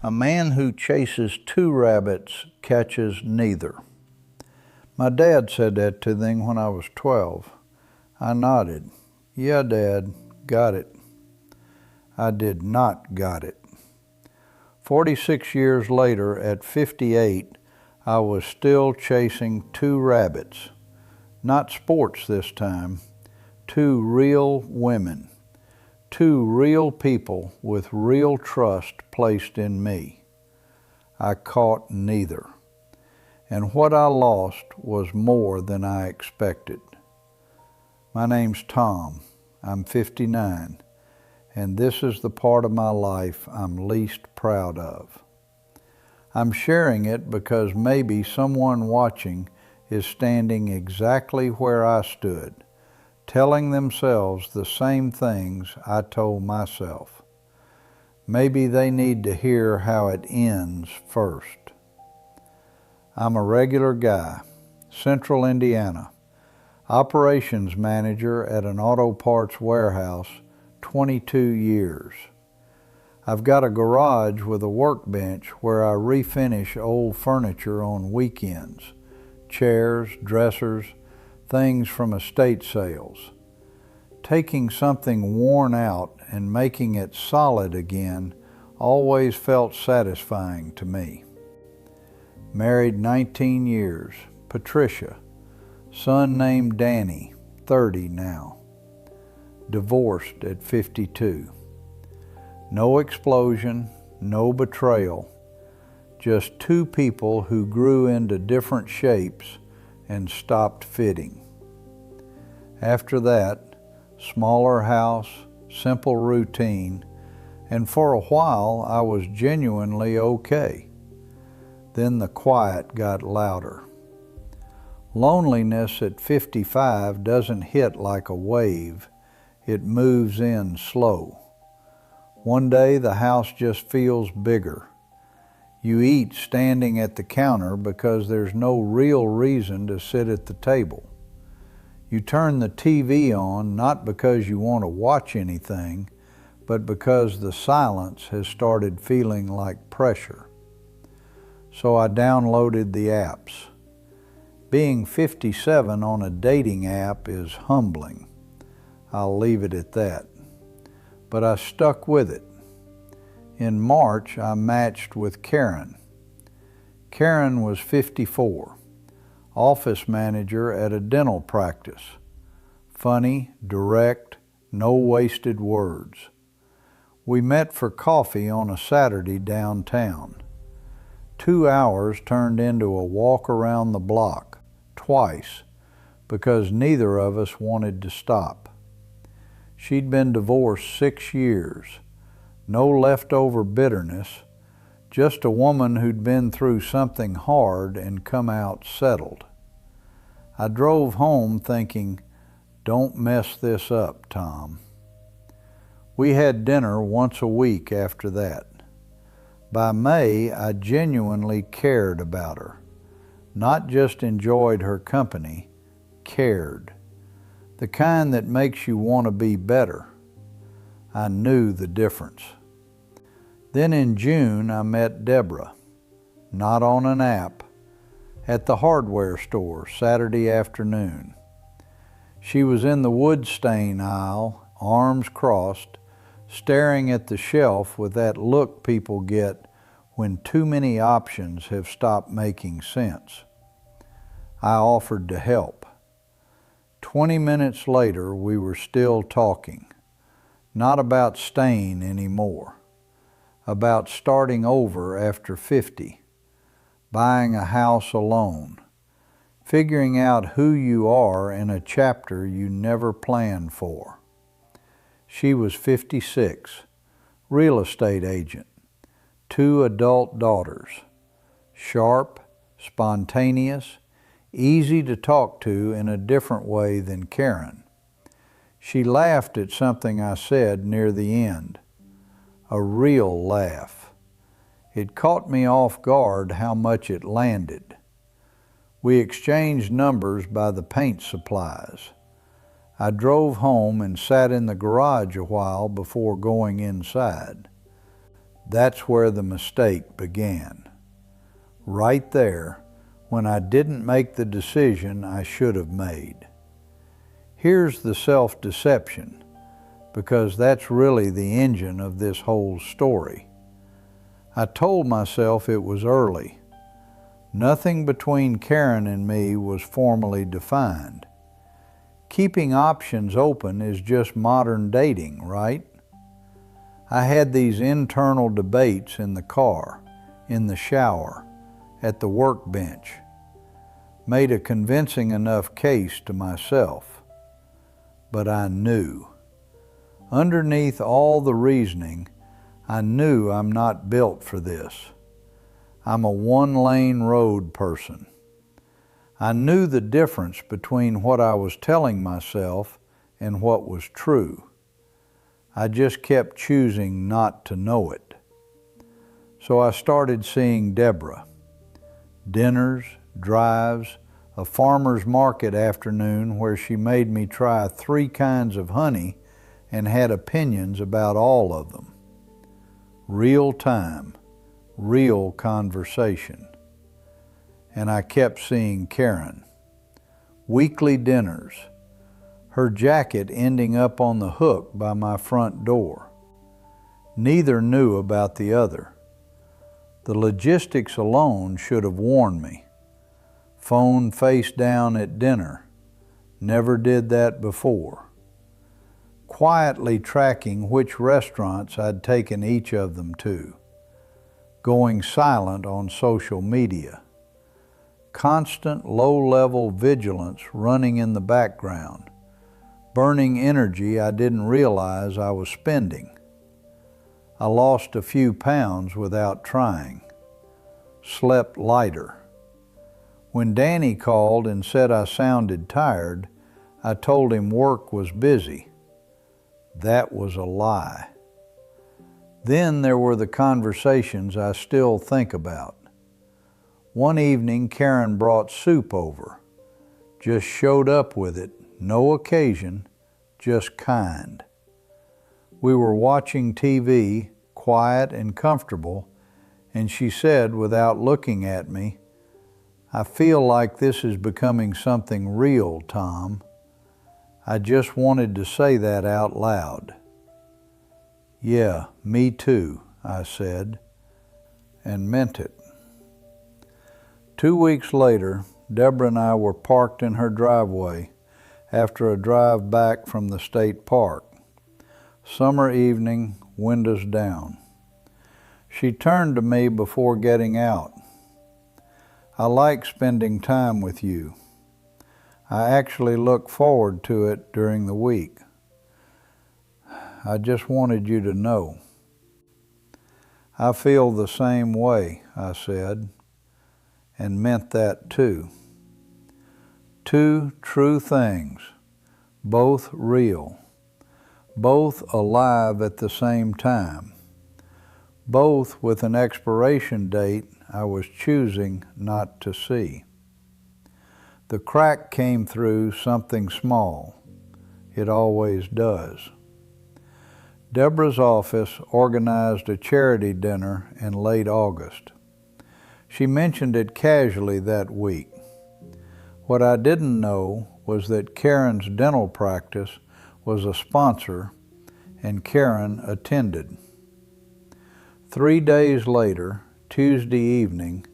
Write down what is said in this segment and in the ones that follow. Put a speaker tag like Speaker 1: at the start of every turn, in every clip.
Speaker 1: A man who chases two rabbits catches neither. My dad said that to them when I was 12. I nodded. Yeah, Dad, got it. I did not got it. 46 years later, at 58, I was still chasing two rabbits. Not sports this time. Two real women. Two real people with real trust placed in me. I caught neither. And what I lost was more than I expected. My name's Tom. I'm 59. And this is the part of my life I'm least proud of. I'm sharing it because maybe someone watching is standing exactly where I stood, telling themselves the same things I told myself. Maybe they need to hear how it ends first. I'm a regular guy, Central Indiana, operations manager at an auto parts warehouse, 22 years. I've got a garage with a workbench where I refinish old furniture on weekends, chairs, dressers, things from estate sales. Taking something worn out and making it solid again always felt satisfying to me. Married 19 years, Patricia, son named Danny, 30 now. Divorced at 52. No explosion, no betrayal, just two people who grew into different shapes and stopped fitting. After that, smaller house, simple routine, and for a while I was genuinely okay. Then the quiet got louder. Loneliness at 55 doesn't hit like a wave. It moves in slow. One day the house just feels bigger. You eat standing at the counter because there's no real reason to sit at the table. You turn the TV on not because you want to watch anything, but because the silence has started feeling like pressure. So I downloaded the apps. Being 57 on a dating app is humbling. I'll leave it at that. But I stuck with it. In March, I matched with Karen. Karen was 54, office manager at a dental practice. Funny, direct, no wasted words. We met for coffee on a Saturday downtown. 2 hours turned into a walk around the block, twice, because neither of us wanted to stop. She'd been divorced 6 years. No leftover bitterness, just a woman who'd been through something hard and come out settled. I drove home thinking, don't mess this up, Tom. We had dinner once a week after that. By May, I genuinely cared about her. Not just enjoyed her company, cared. The kind that makes you want to be better. I knew the difference. Then in June, I met Deborah, not on an app, at the hardware store Saturday afternoon. She was in the wood stain aisle, arms crossed, staring at the shelf with that look people get when too many options have stopped making sense. I offered to help. 20 minutes later, we were still talking. Not about staying anymore. About starting over after 50. Buying a house alone. Figuring out who you are in a chapter you never planned for. She was 56, real estate agent, 2 adult daughters, sharp, spontaneous, easy to talk to in a different way than Karen. She laughed at something I said near the end, a real laugh. It caught me off guard how much it landed. We exchanged numbers by the paint supplies. I drove home and sat in the garage a while before going inside. That's where the mistake began. Right there, when I didn't make the decision I should have made. Here's the self-deception, because that's really the engine of this whole story. I told myself it was early. Nothing between Karen and me was formally defined. Keeping options open is just modern dating, right? I had these internal debates in the car, in the shower, at the workbench. Made a convincing enough case to myself. But I knew. Underneath all the reasoning, I knew I'm not built for this. I'm a one-lane road person. I knew the difference between what I was telling myself and what was true. I just kept choosing not to know it. So I started seeing Deborah. Dinners, drives, a farmer's market afternoon where she made me try 3 kinds of honey and had opinions about all of them. Real time, real conversation. And I kept seeing Karen. Weekly dinners. Her jacket ending up on the hook by my front door. Neither knew about the other. The logistics alone should have warned me. Phone face down at dinner. Never did that before. Quietly tracking which restaurants I'd taken each of them to. Going silent on social media. Constant low-level vigilance running in the background. Burning energy I didn't realize I was spending. I lost a few pounds without trying. Slept lighter. When Danny called and said I sounded tired, I told him work was busy. That was a lie. Then there were the conversations I still think about. One evening, Karen brought soup over. Just showed up with it, no occasion, just kind. We were watching TV, quiet and comfortable, and she said, without looking at me, "I feel like this is becoming something real, Tom." I just wanted to say that out loud. "Yeah, me too," I said, and meant it. 2 weeks later, Deborah and I were parked in her driveway after a drive back from the state park. Summer evening, windows down. She turned to me before getting out. "I like spending time with you. I actually look forward to it during the week. I just wanted you to know." "I feel the same way," I said, and meant that too. 2 true things, both real, both alive at the same time, both with an expiration date I was choosing not to see. The crack came through something small. It always does. Deborah's office organized a charity dinner in late August. She mentioned it casually that week. What I didn't know was that Karen's dental practice was a sponsor and Karen attended. 3 days later, Tuesday evening,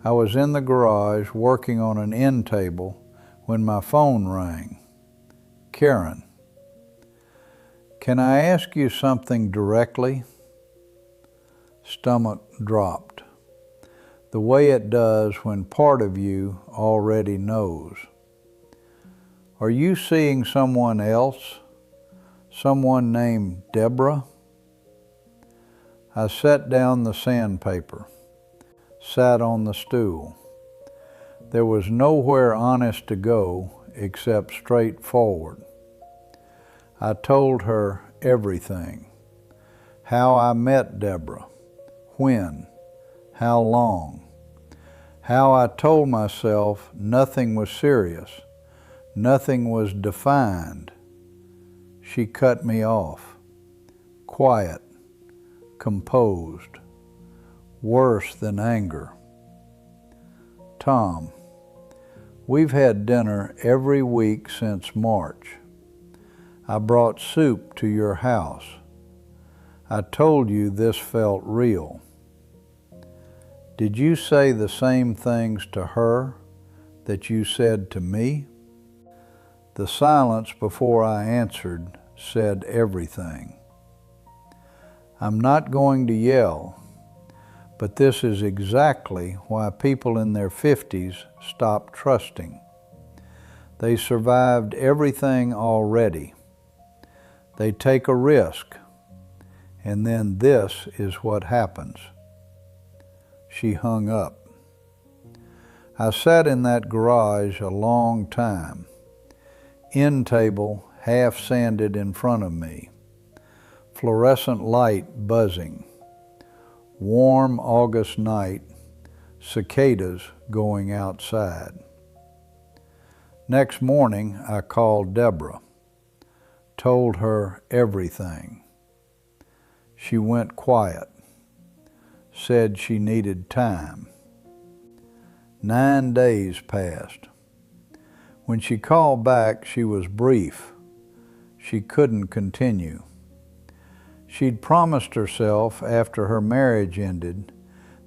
Speaker 1: I was in the garage working on an end table when my phone rang. Karen. "Can I ask you something directly?" Stomach dropped. The way it does when part of you already knows. "Are you seeing someone else? Someone named Deborah?" I set down the sandpaper, sat on the stool. There was nowhere honest to go except straight forward. I told her everything. How I met Deborah, when, how long. How I told myself nothing was serious, nothing was defined. She cut me off. Quiet, composed, worse than anger. Tom, we've had dinner every week since March. I brought soup to your house. I told you this felt real. Did you say the same things to her that you said to me? The silence before I answered said everything. I'm not going to yell, but this is exactly why people in their 50s stop trusting. They survived everything already. They take a risk, and then this is what happens. She hung up. I sat in that garage a long time, end table half sanded in front of me, fluorescent light buzzing, warm August night, cicadas going outside. Next morning, I called Deborah, told her everything. She went quiet, said she needed time. 9 days passed. When she called back, she was brief. She couldn't continue. She'd promised herself after her marriage ended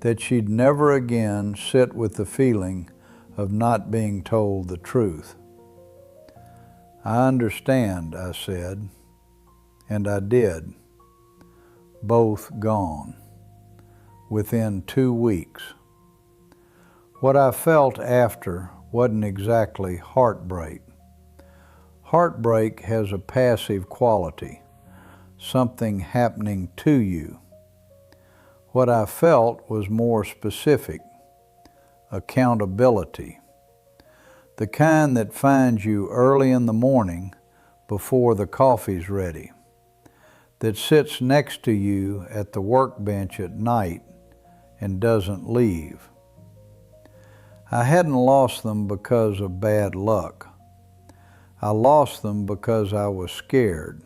Speaker 1: that she'd never again sit with the feeling of not being told the truth. I understand, I said, and I did. Both gone, within 2 weeks. What I felt after wasn't exactly heartbreak. Heartbreak has a passive quality, something happening to you. What I felt was more specific, accountability, the kind that finds you early in the morning before the coffee's ready, that sits next to you at the workbench at night and doesn't leave. I hadn't lost them because of bad luck. I lost them because I was scared.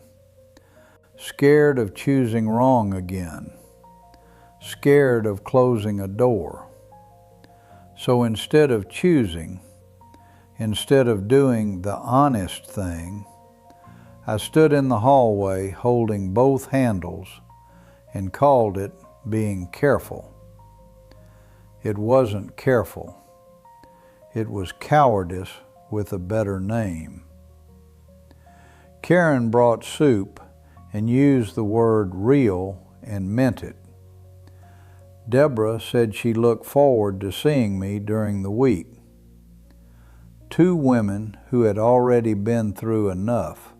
Speaker 1: Scared of choosing wrong again. Scared of closing a door. So instead of choosing, instead of doing the honest thing, I stood in the hallway holding both handles and called it being careful. It wasn't careful. It was cowardice with a better name. Karen brought soup and used the word real and meant it. Deborah said she looked forward to seeing me during the week. 2 women who had already been through enough,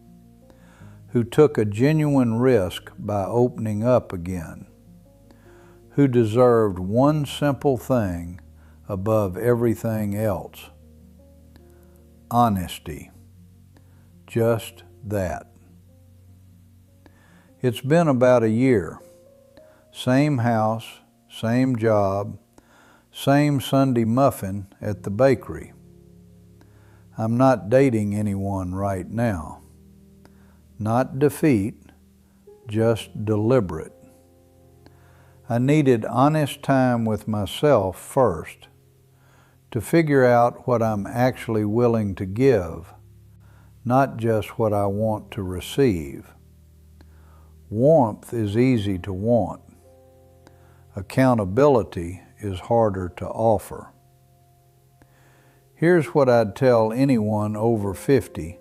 Speaker 1: who took a genuine risk by opening up again, who deserved one simple thing above everything else: honesty. Just that. It's been about a year. Same house, same job, same Sunday muffin at the bakery. I'm not dating anyone right now. Not defeat, just deliberate. I needed honest time with myself first to figure out what I'm actually willing to give, not just what I want to receive. Warmth is easy to want. Accountability is harder to offer. Here's what I'd tell anyone over 50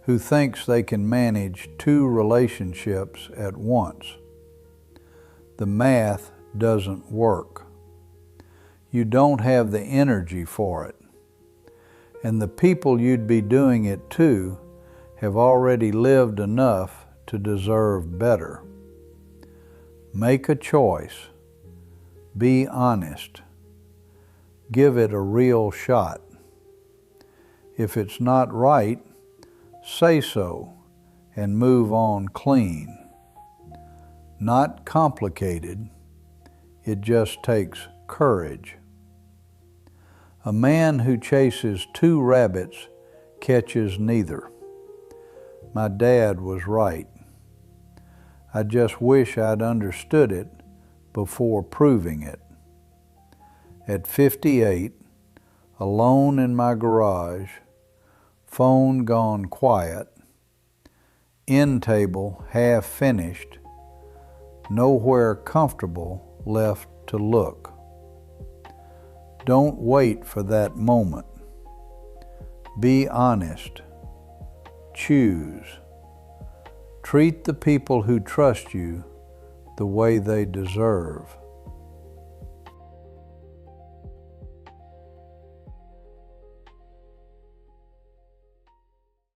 Speaker 1: who thinks they can manage 2 relationships at once. The math doesn't work. You don't have the energy for it. And the people you'd be doing it to have already lived enough to deserve better. Make a choice. Be honest. Give it a real shot. If it's not right, say so and move on clean. Not complicated. It just takes courage. A man who chases 2 rabbits catches neither. My dad was right. I just wish I'd understood it before proving it. At 58, alone in my garage, phone gone quiet, end table half finished, nowhere comfortable left to look. Don't wait for that moment. Be honest. Choose. Treat the people who trust you the way they deserve.